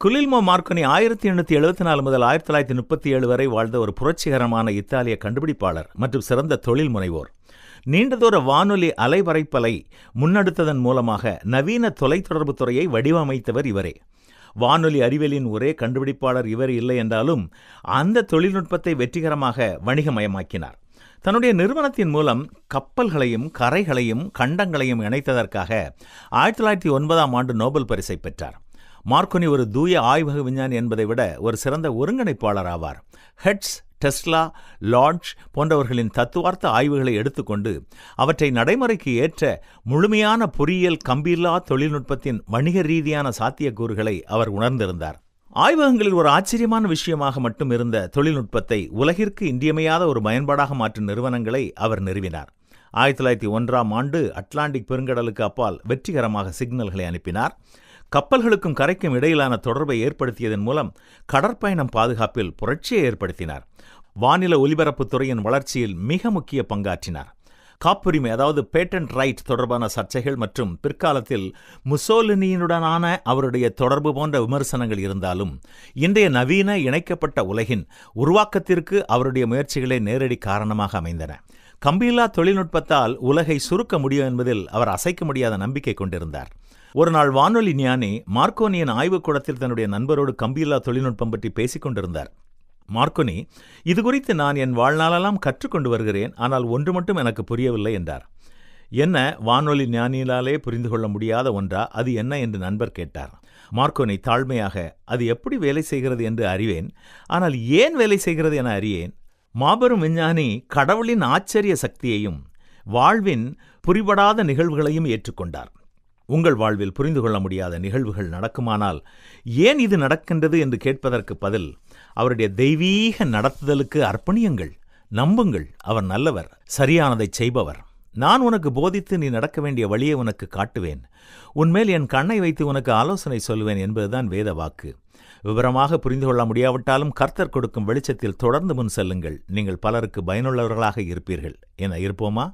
குலில்மோ Marconi 1874 முதல் 1937 வரை வாழ்ந்த ஒரு புரட்சிகரமான இத்தாலிய கண்டுபிடிப்பாளர் மற்றும் சிறந்த தொழில் முனைவோர். நீண்டதூர வானொலி அலைவரைப்பலை முன்னெடுத்ததன் மூலமாக நவீன தொலைத்தொடர்பு துறையை வடிவமைத்தவர் இவரே. வானொலி அறிவியலின் ஒரே கண்டுபிடிப்பாளர் இவர் இல்லை என்றாலும் அந்த தொழில்நுட்பத்தை வெற்றிகரமாக வணிகமயமாக்கினார். தன்னுடைய நிறுவனத்தின் மூலம் கப்பல்களையும் கரைகளையும் கண்டங்களையும் இணைத்ததற்காக 1909 நோபல் பரிசை பெற்றார். மார்க்கோனி ஒரு தூய ஆய்வக விஞ்ஞானி என்பதை விட ஒரு சிறந்த ஒருங்கிணைப்பாளர் ஆவார். ஹெட்ஸ், டெஸ்லா, லாட்ஜ் போன்றவர்களின் தத்துவார்த்த ஆய்வுகளை எடுத்துக்கொண்டு அவற்றை நடைமுறைக்கு ஏற்ற முழுமையான பொறியியல் கம்பியில்லா தொழில்நுட்பத்தின் வணிக ரீதியான சாத்தியக்கூறுகளை அவர் உணர்ந்திருந்தார். ஆய்வகங்களில் ஒரு ஆச்சரியமான விஷயமாக மட்டும் இருந்த தொழில்நுட்பத்தை உலகிற்கு இன்றியமையாத ஒரு பயன்பாடாக மாற்றும் நிறுவனங்களை அவர் நிறுவினார். 1901 அட்லாண்டிக் பெருங்கடலுக்கு அப்பால் வெற்றிகரமாக சிக்னல்களை அனுப்பினார். கப்பல்களுக்கும் கரைக்கும் இடையிலான தொடர்பை ஏற்படுத்தியதன் மூலம் கடற்பயணம் பாதுகாப்பில் புரட்சியை ஏற்படுத்தினார். வானில ஒலிபரப்புத் துறையின் வளர்ச்சியில் மிக முக்கிய பங்காற்றினார். காப்புரிமை அதாவது பேட்டன்ட் ரைட் தொடர்பான சர்ச்சைகள் மற்றும் பிற்காலத்தில் முசோலினியுடனான அவருடைய தொடர்பு போன்ற விமர்சனங்கள் இருந்தாலும் இன்றைய நவீன இணைக்கப்பட்ட உலகின் உருவாக்கத்திற்கு அவருடைய முயற்சிகளே நேரடி காரணமாக அமைந்தன. கம்பியில்லா தொழில்நுட்பத்தால் உலகை சுருக்க முடியும் என்பதில் அவர் அசைக்க முடியாத நம்பிக்கை கொண்டிருந்தார். ஒரு நாள் வானொலி ஞானி மார்க்கோனியின் ஆய்வுக்கூடத்தில் தன்னுடைய நண்பரோடு கம்பியில்லா தொழில்நுட்பம் பற்றி பேசிக் கொண்டிருந்தார். மார்க்கோனி, இது குறித்து நான் என் வாழ்நாளெல்லாம் கற்றுக்கொண்டு வருகிறேன், ஆனால் ஒன்று மட்டும் எனக்கு புரியவில்லை என்றார். என்ன, வானொலி ஞானியினாலே புரிந்து கொள்ள முடியாத ஒன்றா? அது என்ன என்று நண்பர் கேட்டார். மார்க்கோனி தாழ்மையாக, அது எப்படி வேலை செய்கிறது என்று அறிவேன், ஆனால் ஏன் வேலை செய்கிறது என அறியேன். மாபெரும் விஞ்ஞானி கடவுளின் ஆச்சரிய சக்தியையும் வாழ்வின் புரிபடாத நிகழ்வுகளையும் ஏற்றுக்கொண்டார். உங்கள் வாழ்வில் புரிந்து கொள்ள முடியாத நிகழ்வுகள் நடக்குமானால் ஏன் இது நடக்கின்றது என்று கேட்பதற்கு பதில் அவருடைய தெய்வீக நடத்துதலுக்கு அர்ப்பணியுங்கள். நம்புங்கள், அவர் நல்லவர், சரியானதை செய்பவர். நான் உனக்கு போதித்து நீ நடக்க வேண்டிய வழியை உனக்கு காட்டுவேன். உன்மேல் என் கண்ணை வைத்து உனக்கு ஆலோசனை சொல்வேன் என்பதுதான் வேத வாக்கு. விவரமாக புரிந்து கொள்ள முடியாவிட்டாலும் கர்த்தர் கொடுக்கும் வெளிச்சத்தில் தொடர்ந்து முன் செல்லுங்கள். நீங்கள் பலருக்கு பயனுள்ளவர்களாக இருப்பீர்கள் என இருப்போமா?